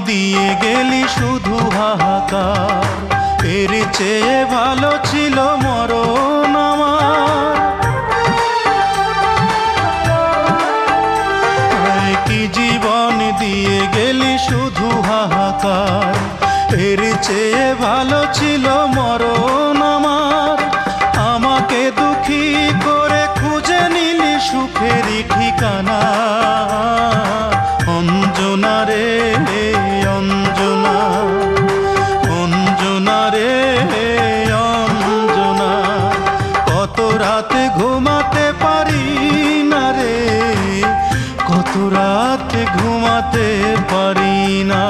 দিয়ে গেলি শুধু হাহাকার, এর চেয়ে ভালো ছিল মরণ আমার। কি জীবন দিয়ে গেলি শুধু হাহাকার, এর চেয়ে ভালো ছিল মরণ আমার। আমাকে দুঃখী করে খুঁজে নিলি সুখেরই ঠিকানা। অঞ্জনা রে অঞ্জনা, অঞ্জনা রে অঞ্জনা, কত রাতে ঘুমাতে পারি না রে, কত রাতে ঘুমাতে পারি না।